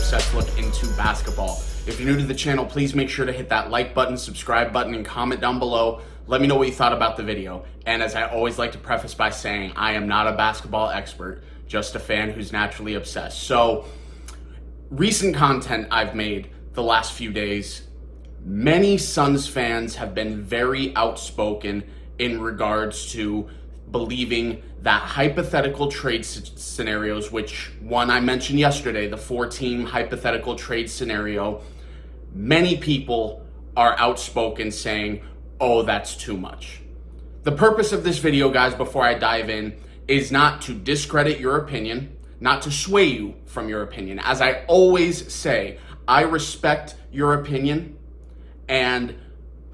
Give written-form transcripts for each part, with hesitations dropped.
obsessed look into basketball. If you're new to the channel, please make sure to hit that like button, subscribe button, and comment down below. Let me know what you thought about the video. And as I always like to preface by saying, I am not a basketball expert, just a fan who's naturally obsessed. So, recent content I've made the last few days, many Suns fans have been very outspoken in regards to believing that hypothetical trade scenarios, which one I mentioned yesterday, the 4-team hypothetical trade scenario, many people are outspoken saying, oh, that's too much. The purpose of this video, guys, before I dive in, is not to discredit your opinion, not to sway you from your opinion. As I always say, I respect your opinion, and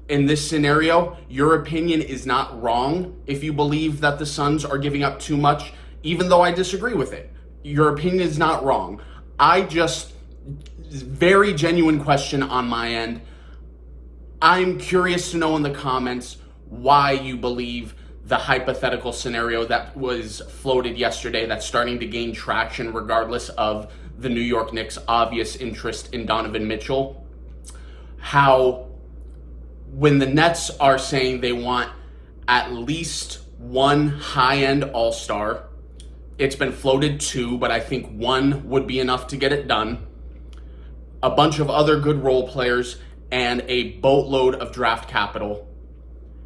in this scenario, your opinion is not wrong if you believe that the Suns are giving up too much, even though I disagree with it. Your opinion is not wrong. Very genuine question on my end. I'm curious to know in the comments why you believe the hypothetical scenario that was floated yesterday that's starting to gain traction regardless of the New York Knicks' obvious interest in Donovan Mitchell. How when the Nets are saying they want at least one high-end all-star, it's been floated two, but I think one would be enough to get it done, a bunch of other good role players, and a boatload of draft capital,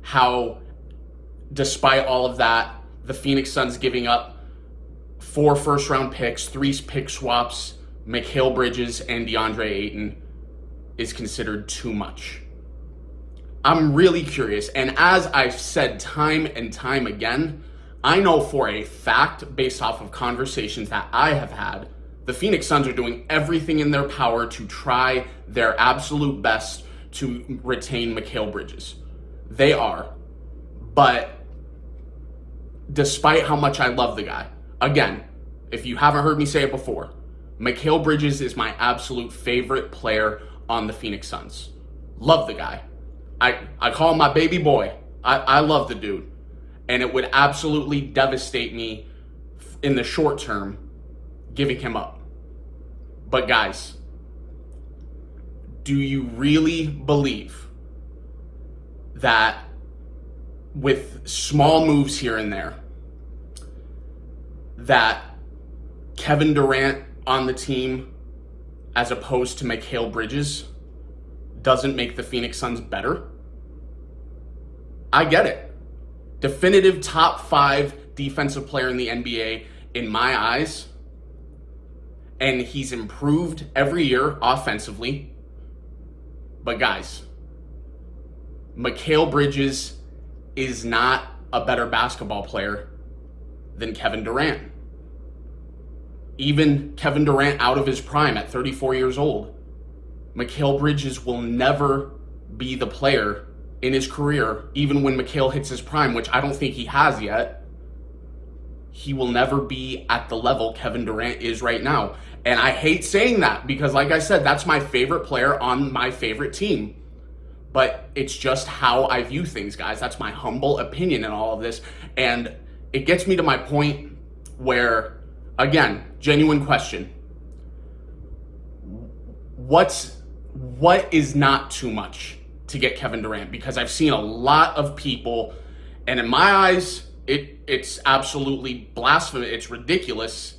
how despite all of that, the Phoenix Suns giving up 4 first-round picks, 3 pick swaps, Mikal Bridges, and DeAndre Ayton is considered too much. I'm really curious, and as I've said time and time again, I know for a fact, based off of conversations that I have had, the Phoenix Suns are doing everything in their power to try their absolute best to retain Mikal Bridges. They are. But despite how much I love the guy, again, if you haven't heard me say it before, Mikal Bridges is my absolute favorite player on the Phoenix Suns. Love the guy. I call him my baby boy. I love the dude. And it would absolutely devastate me in the short term giving him up. But guys, do you really believe that with small moves here and there, that Kevin Durant on the team as opposed to Mikal Bridges doesn't make the Phoenix Suns better? I get it. Definitive top 5 defensive player in the NBA in my eyes. And he's improved every year offensively. But guys, Mikal Bridges is not a better basketball player than Kevin Durant. Even Kevin Durant out of his prime at 34 years old, Mikal Bridges will never be the player in his career, even when Mikal hits his prime, which I don't think he has yet. He will never be at the level Kevin Durant is right now. And I hate saying that because, like I said, that's my favorite player on my favorite team. But it's just how I view things, guys. That's my humble opinion in all of this. And it gets me to my point where, again, genuine question. What is not too much to get Kevin Durant? Because I've seen a lot of people, and in my eyes, it's absolutely blasphemous. It's ridiculous.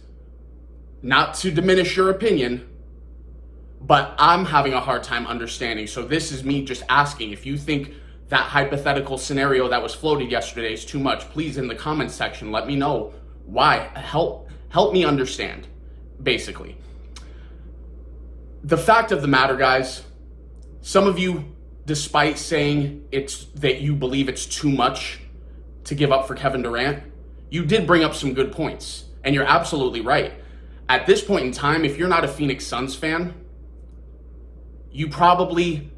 Not to diminish your opinion, but I'm having a hard time understanding. So this is me just asking, if you think that hypothetical scenario that was floated yesterday is too much, please in the comments section, let me know why. Help me understand, basically. The fact of the matter, guys, some of you, despite saying that you believe it's too much to give up for Kevin Durant, you did bring up some good points, and you're absolutely right. At this point in time, if you're not a Phoenix Suns fan, you probably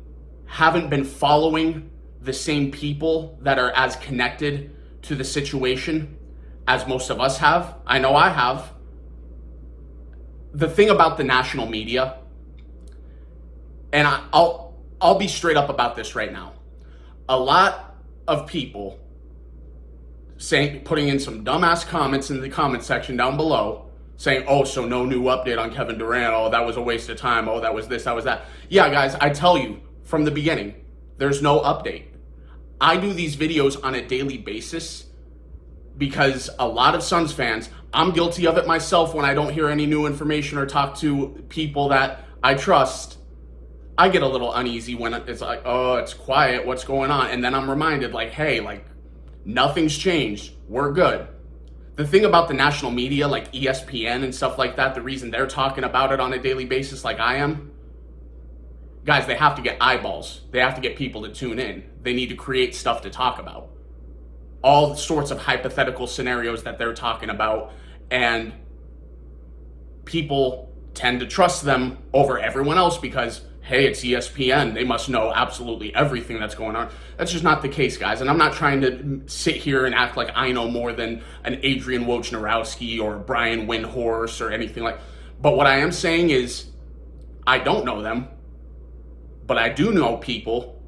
haven't been following the same people that are as connected to the situation as most of us have. I know I have. The thing about the national media, and I'll be straight up about this right now. A lot of people putting in some dumbass comments in the comment section down below saying, oh, so no new update on Kevin Durant. Oh, that was a waste of time. Oh, that was this, that was that. Yeah, guys, I tell you from the beginning, there's no update. I do these videos on a daily basis because a lot of Suns fans, I'm guilty of it myself when I don't hear any new information or talk to people that I trust. I get a little uneasy when it's like, oh, it's quiet, what's going on? And then I'm reminded, like, hey, like, nothing's changed, we're good. The thing about the national media, like ESPN and stuff like that, the reason they're talking about it on a daily basis like I am, guys, they have to get eyeballs. They have to get people to tune in. They need to create stuff to talk about. All sorts of hypothetical scenarios that they're talking about, and people tend to trust them over everyone else because, hey, it's ESPN. They must know absolutely everything that's going on. That's just not the case, guys. And I'm not trying to sit here and act like I know more than an Adrian Wojnarowski or Brian Windhorst or anything like. But what I am saying is, I don't know them, but I do know people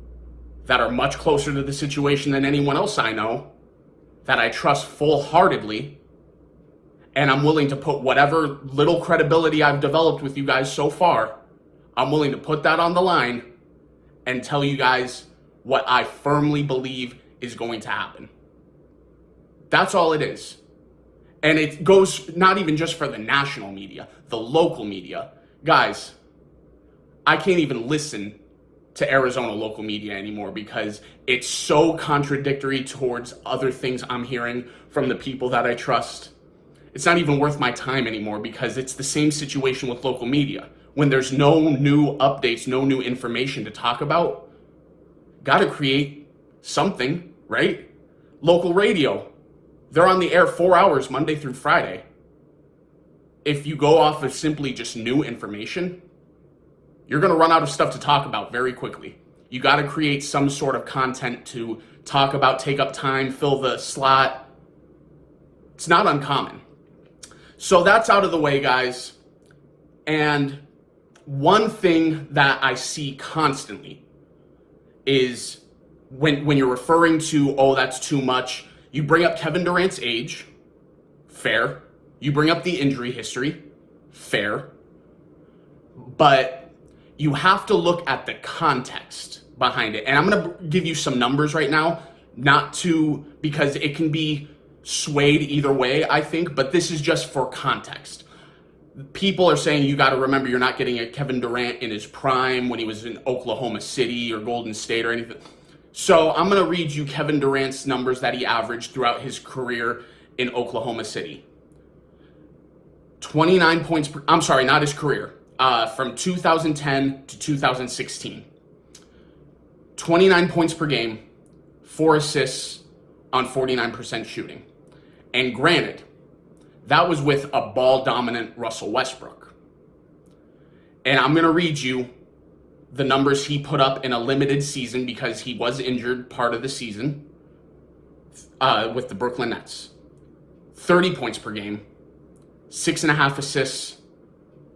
that are much closer to the situation than anyone else I know, that I trust full-heartedly, and I'm willing to put whatever little credibility I've developed with you guys so far, I'm willing to put that on the line and tell you guys what I firmly believe is going to happen. That's all it is. And it goes not even just for the national media, the local media. Guys, I can't even listen to Arizona local media anymore because it's so contradictory towards other things I'm hearing from the people that I trust. It's not even worth my time anymore because it's the same situation with local media. When there's no new updates, no new information to talk about, gotta create something, right? Local radio, they're on the air 4 hours Monday through Friday. If you go off of simply just new information, you're going to run out of stuff to talk about very quickly. You got to create some sort of content to talk about, take up time, fill the slot. It's not uncommon. So that's out of the way, guys. And one thing that I see constantly is when you're referring to, oh, that's too much, you bring up Kevin Durant's age, fair. You bring up the injury history, fair. But you have to look at the context behind it. And I'm going to give you some numbers right now, because it can be swayed either way, I think, but this is just for context. People are saying you got to remember you're not getting a Kevin Durant in his prime when he was in Oklahoma City or Golden State or anything. So I'm going to read you Kevin Durant's numbers that he averaged throughout his career in Oklahoma City. 29 points per, I'm sorry, not his career. From 2010 to 2016. 29 points per game, 4 assists on 49% shooting. And granted, that was with a ball-dominant Russell Westbrook. And I'm going to read you the numbers he put up in a limited season because he was injured part of the season with the Brooklyn Nets. 30 points per game, 6.5 assists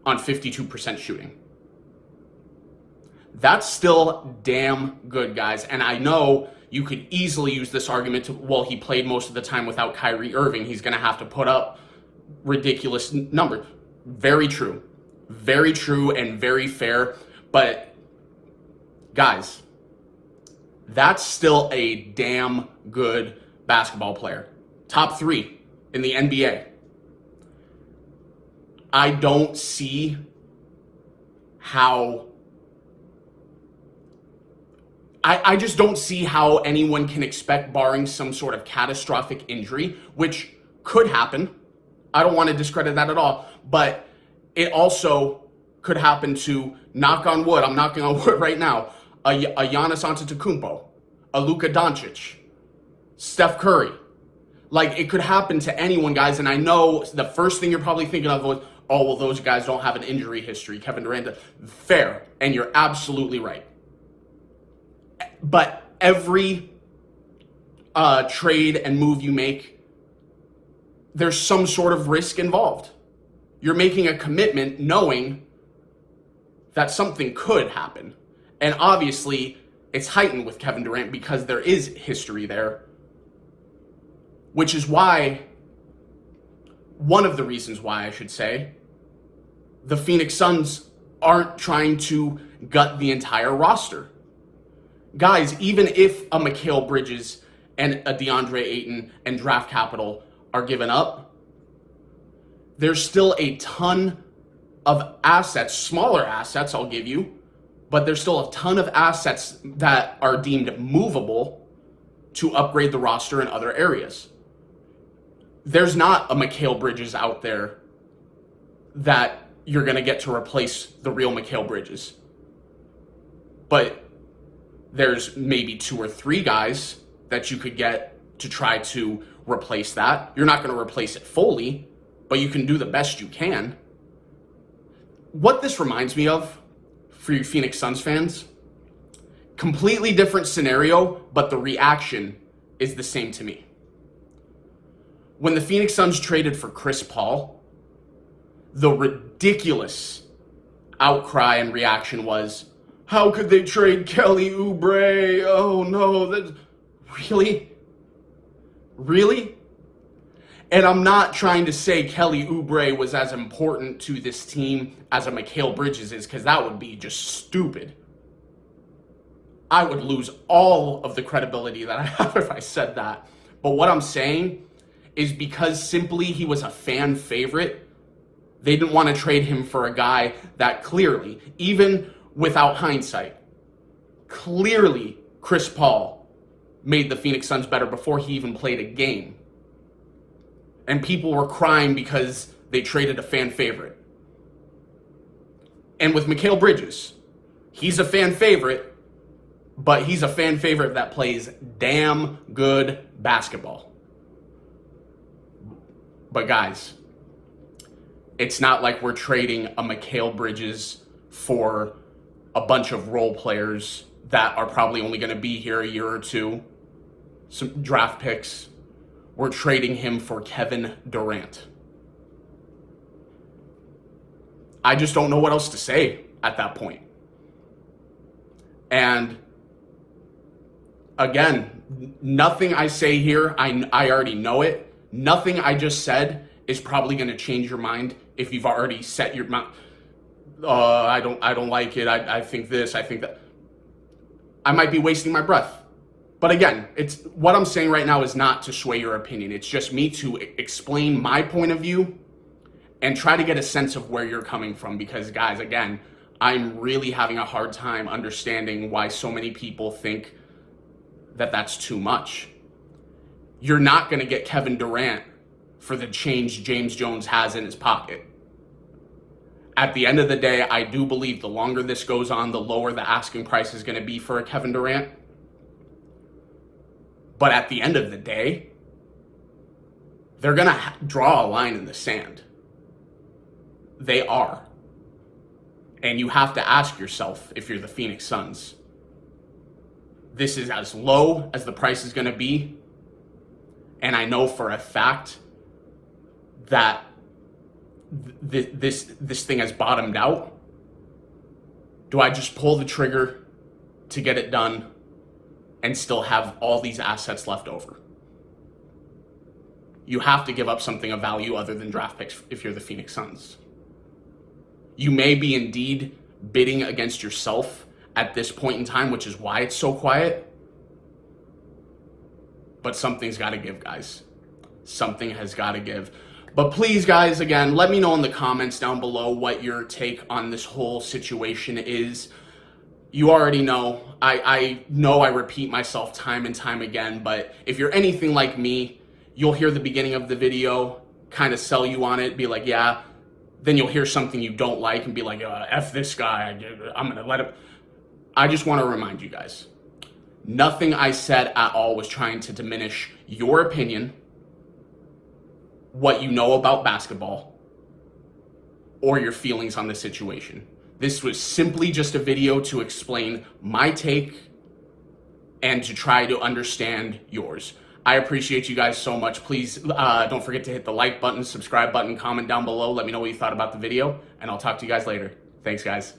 on 52% shooting. That's still damn good, guys. And I know you could easily use this argument to, well, he played most of the time without Kyrie Irving. He's going to have to put up ridiculous numbers. Very true. Very true and very fair. But, guys, that's still a damn good basketball player. Top 3 in the NBA. I don't see how, I just don't see how anyone can expect, barring some sort of catastrophic injury, which could happen. I don't want to discredit that at all, but it also could happen to, knock on wood, I'm knocking on wood right now, a Giannis Antetokounmpo, a Luka Doncic, Steph Curry. Like, it could happen to anyone, guys, and I know the first thing you're probably thinking of was, oh, well, those guys don't have an injury history. Kevin Durant, fair, and you're absolutely right. But every trade and move you make, there's some sort of risk involved. You're making a commitment knowing that something could happen. And obviously, it's heightened with Kevin Durant because there is history there, which is why one of the reasons why, I should say, the Phoenix Suns aren't trying to gut the entire roster. Guys, even if a Mikal Bridges and a DeAndre Ayton and draft capital are given up, there's still a ton of assets, smaller assets, I'll give you, but there's still a ton of assets that are deemed movable to upgrade the roster in other areas. There's not a Mikal Bridges out there that you're going to get to replace the real Mikal Bridges. But there's maybe 2 or 3 guys that you could get to try to replace that. You're not going to replace it fully, but you can do the best you can. What this reminds me of, for you Phoenix Suns fans, completely different scenario, but the reaction is the same to me. When the Phoenix Suns traded for Chris Paul, the ridiculous outcry and reaction was, how could they trade Kelly Oubre? Oh no, really? Really? And I'm not trying to say Kelly Oubre was as important to this team as a Mikal Bridges is, because that would be just stupid. I would lose all of the credibility that I have if I said that. But what I'm saying is, because simply he was a fan favorite, they didn't want to trade him for a guy that clearly, even without hindsight, clearly Chris Paul made the Phoenix Suns better before he even played a game. And people were crying because they traded a fan favorite. And with Mikal Bridges, he's a fan favorite, but he's a fan favorite that plays damn good basketball. But guys, it's not like we're trading a Mikal Bridges for a bunch of role players that are probably only going to be here a year or two, some draft picks. We're trading him for Kevin Durant. I just don't know what else to say at that point. And again, nothing I say here, I already know it. Nothing I just said is probably going to change your mind if you've already set your mind. I don't like it. I think this, I think that. I might be wasting my breath. But again, it's what I'm saying right now is not to sway your opinion. It's just me to explain my point of view and try to get a sense of where you're coming from. Because guys, again, I'm really having a hard time understanding why so many people think that that's too much. You're not going to get Kevin Durant for the change James Jones has in his pocket. At the end of the day, I do believe the longer this goes on, the lower the asking price is going to be for a Kevin Durant. But at the end of the day, they're going to draw a line in the sand. They are. And you have to ask yourself, if you're the Phoenix Suns, this is as low as the price is going to be. And I know for a fact that this thing has bottomed out. Do I just pull the trigger to get it done and still have all these assets left over? You have to give up something of value other than draft picks if you're the Phoenix Suns. You may be indeed bidding against yourself at this point in time, which is why it's so quiet. But something's got to give, guys. Something has got to give. But please, guys, again, let me know in the comments down below what your take on this whole situation is. You already know. I know I repeat myself time and time again, but if you're anything like me, you'll hear the beginning of the video, kind of sell you on it, be like, yeah. Then you'll hear something you don't like and be like, F this guy, I'm going to let him. I just want to remind you guys, nothing I said at all was trying to diminish your opinion, what you know about basketball, or your feelings on the situation. This was simply just a video to explain my take and to try to understand yours. I appreciate you guys so much. Please don't forget to hit the like button, subscribe button, comment down below. Let me know what you thought about the video, and I'll talk to you guys later. Thanks, guys.